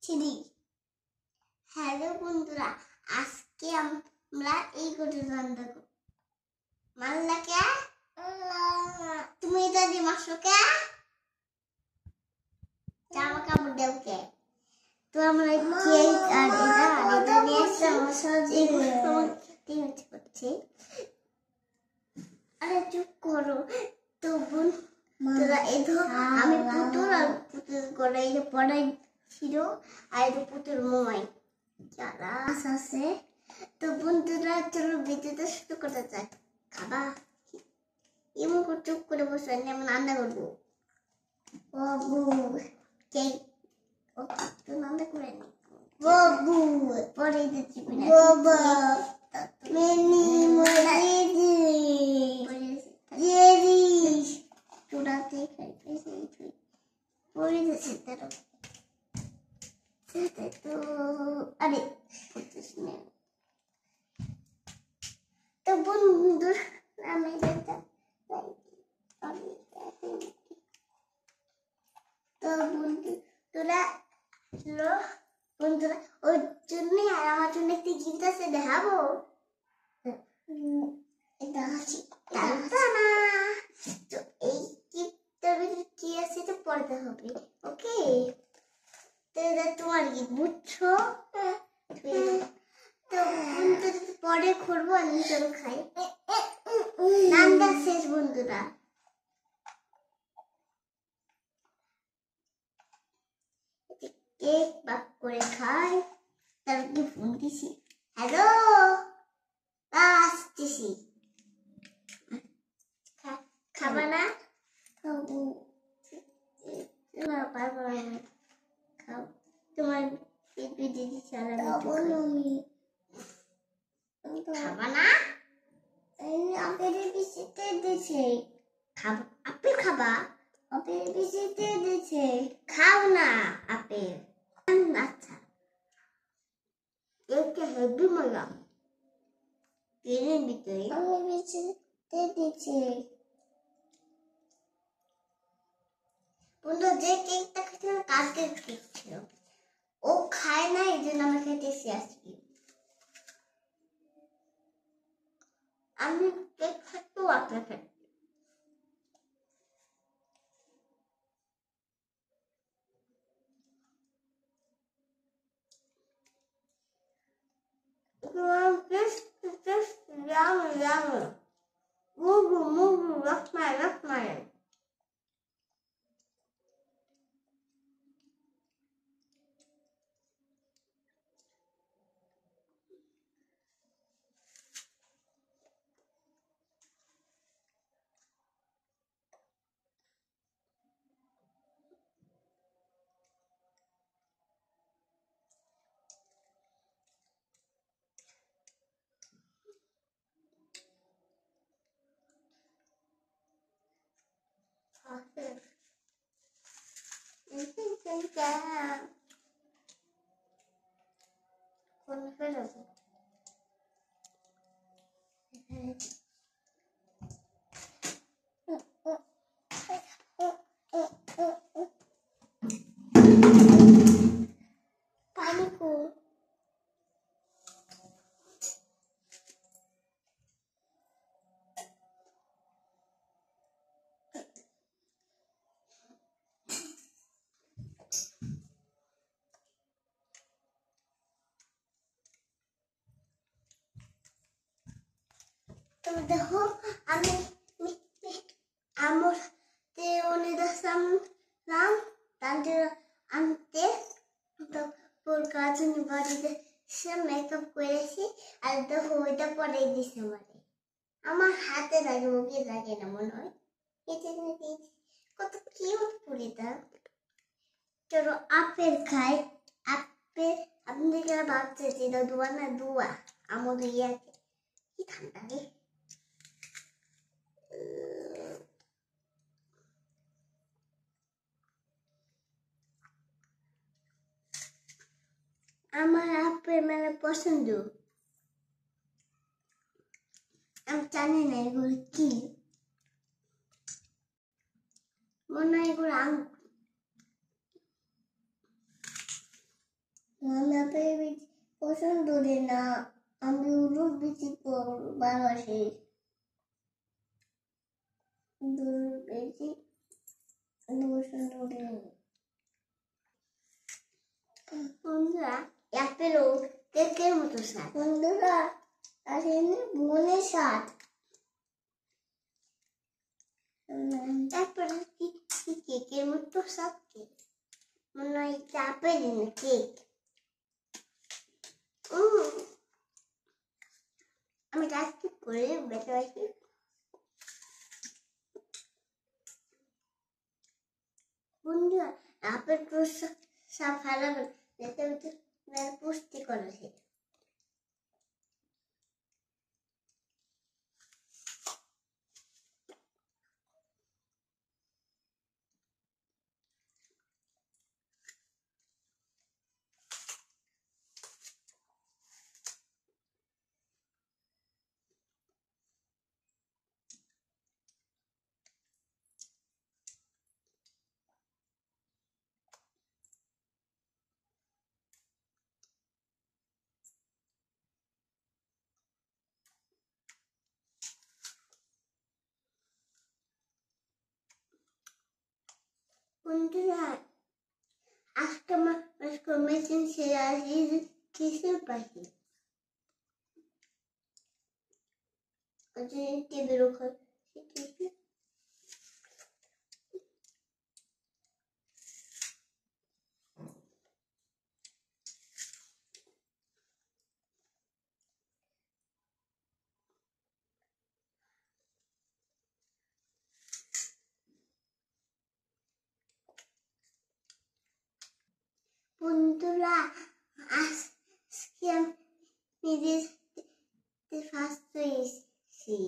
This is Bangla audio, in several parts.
সিঁড়ি। হ্যালো বন্ধুরা, আজকে আমরা এই গরু রান্না করব। মাল্লা কে তুমি এটা দিয়ে মাসো কে জামা কাপড় দেও কে? তো আমরা কেক আর এটা নিয়ে করছি। আরে চুপ করো তো বন্ধুরা, এই ধর আমি পুতুল আর পুতুল করে এই পড়াই ছিল আর এই পুতুল মোমাই যারা আছে। তো বন্ধুরা চলো ভিডিওটা শুরু করা যাক। খাবা এমন করে চুপ করে বসে আমি রান্না করবো। বাবু কেক ও তো রান্না করে নি বাবু পরে দিচ্ছি বাবা মিনি মরিদি জেরি চুড়াতে খাইতে সেই তুই পরে দিচ্ছি তার তো আরে পড়ছিস না তো বন্ধু আমি যেটা তো বন্ধুরা বন্ধুরা ওর জন্য আর আমার জন্য একটি গিফট আছে, দেখাবো। এটা আছে না, তো এই গিফটটার ভিতরে কি আছে তো পড়তে হবে। ওকে, তো এটা তোমার গিফট, বুঝছো? তো বন্ধুরা পরে খুলবো, আমি চলো খাই। নামটা শেষ বন্ধুরা। কেক বাক করে খাই, তারপরে ফোন দিছি। হ্যালো আসতেছি, খাবা না? খাবো পারবো আমি খাও, তোমার দিদি খাবা না? আপেল বিচিতে দিছে, খাবো আপেল খাবা? আপেল বিচিতে দিছে, খাও না আপেল। আচ্ছা কেকটা হেভি মজা, পেনের ভিতরে আপেল বিচিতে দিছে। বন্ধু যে কেকটা খেতে কালকে কেক ছিল, ও খায় না, এই জন্য আমি খেতেছি আজকে। আমি কেক খাচ্ছি, আপেল খাচ্ছি। Just yummy. Moo, that's mine. তো দেখো আমি আমার নাম তাদের আনতে তো ওর কাজিন বাড়িতে সে মেকআপ করেছি, আর দেখো ওইটা পরে দিছে আমার হাতে লাগে, মুখে লাগে না মনে হয়। কত কিউট পুরিটা। চলো আপেল খাই। আপেল আপনাদের ভাবতেছি দুয়া না দুয়া আমাদের ইয়াকে কি ঠান্ডা রে। আমার আপেল মানে পছন্দ, আমি জানি না এগুলো কি, মনে হয় এগুলো আঙ্গুর। আপেল বীজ পছন্দ না, আমি উলুর বীজ ভালোবাসি। বন্ধুরা আপেল ও কেকের মতো স্বাদ। বন্ধুরা আসেনি মনের স্বাদ। তারপরে কি কেকের মতো স্বাদ কি মনে হয় আপেল না কেক। আমি গাছ কি করে বেঁচে আছি। বন্ধুরা আপেল সব ভালো যেতে পুষ্টি করেছে। বন্ধুরা আজকে আমার মেশিন ছেড়ে আসি কিসের পাখি টেবিল ওখানে বন্ধুরা আজকে আমি নিজের ফার্স্ট হয়েছি।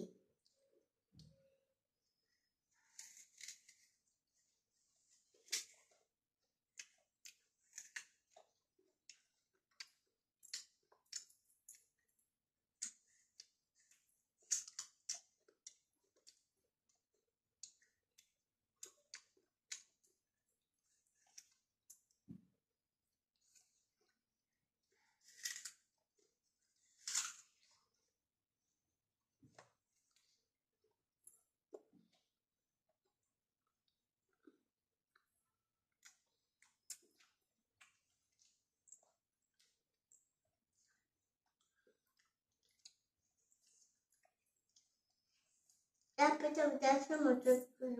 তারপরে তো দেখার মতো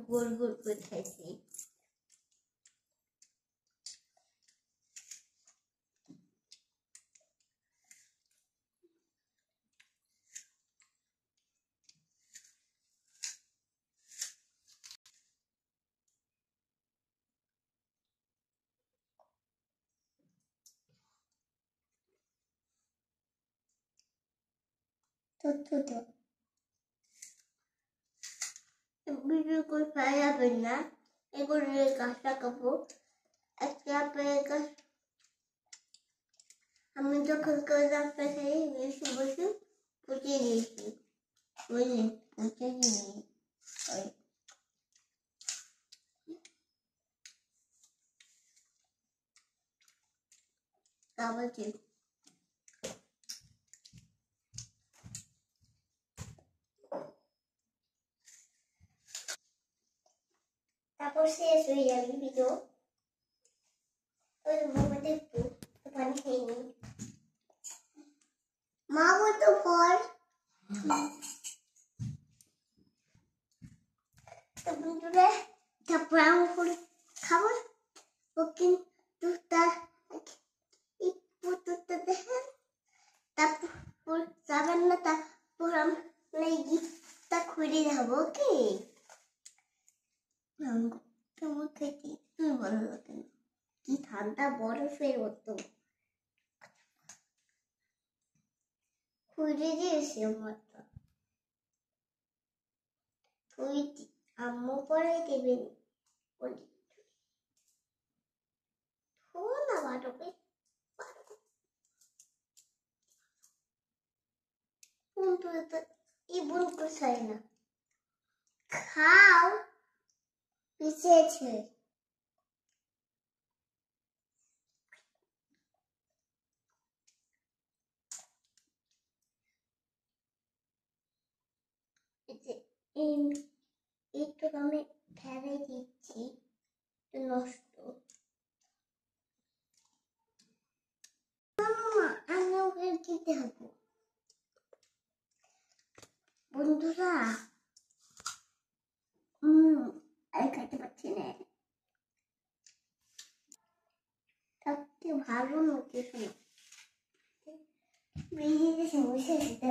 গোল গোল করে খাইছি। ভিডিও করে পাওয়া যাবে না, এগুলো গাছটা কাপড় একটা আপেলের গাছ। আমি যখন গাছটা খাই বেশি বসে পুঁতে দিয়েছি, বুঝলি পুঁতে দিই কাগজে। তারপর শেষ হয়ে যাবে ভিডিও। ওই মামা দেখবো পানি খাইনি মা বলতো পর বন্ধুরা। তারপর আমি করে খাবো ও কিন্তু তার পুতুলটা দেখেন। তারপর যাবেন না, তারপর আমরা গিফটটা খুলে যাবো। ওকে তোমার খেতে একটুই ভালো লাগে না, কি ঠান্ডা বরফের মতো খুলে দিয়েছি আমারটা। তুই আম্মু পড়াই দেবেন না বাটকে ইবুন কোথায় না খাও পিছেছে। একটু আমি ফেলে দিচ্ছি, নষ্ট। আমি ওকে দিতে হবে। বন্ধুরা আর খাইতে পারছি না, থাকতে ভালো লোকে শোনো বেরিয়ে বসে দিতে।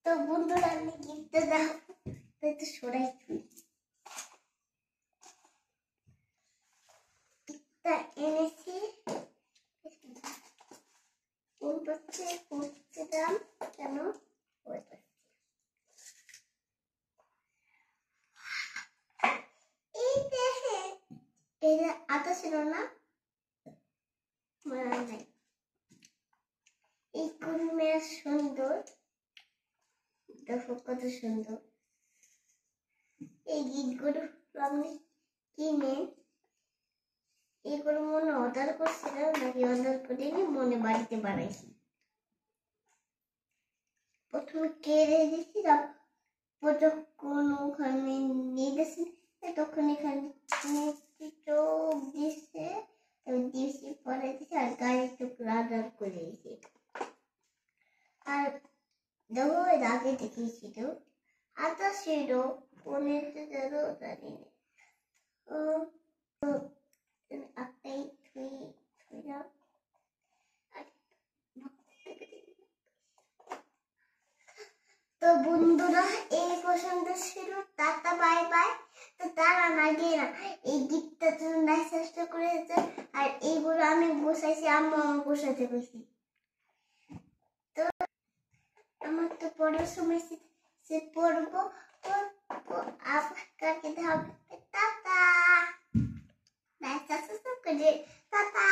তো বন্ধুরা আমি গিফটটা দাও, তো সরাই এনেছি, করছিলাম কেন আটা ছিল না, মনে নাই। এই কুড়িমের সুন্দর, দেখো কত সুন্দর। এই গিফটগুলো আমি কিনে এগুলো মনে অর্ডার করছিলাম নাকি অর্ডার করিনি, মনে বাড়িতে বানাইছি। প্রথমে কেড়ে দিয়েছিলাম, যখন ওখানে নিয়ে গেছি তখন এখানে চোখ দিচ্ছে, দিয়েছি পরে দিয়েছি আর গায়ে টুকরা অর্ডার করে দিয়েছি। আর দেখো আগে দেখিয়েছিল আটা ছিল পনের জানি একটাই থুইলাম। তো বন্ধুরা এই পছন্দ ছিল, টাটা বাই বাই। তো তারা আগে না এই গিফটটা জন্য চেষ্টা করেছে, আর এইগুলো আমি বসাইছি, আম্মু আমার বসাতে বসি। তো আমার তো পড়ার সময় সে পড়বো, তো আপনাকে হবে টাটা। টাটা।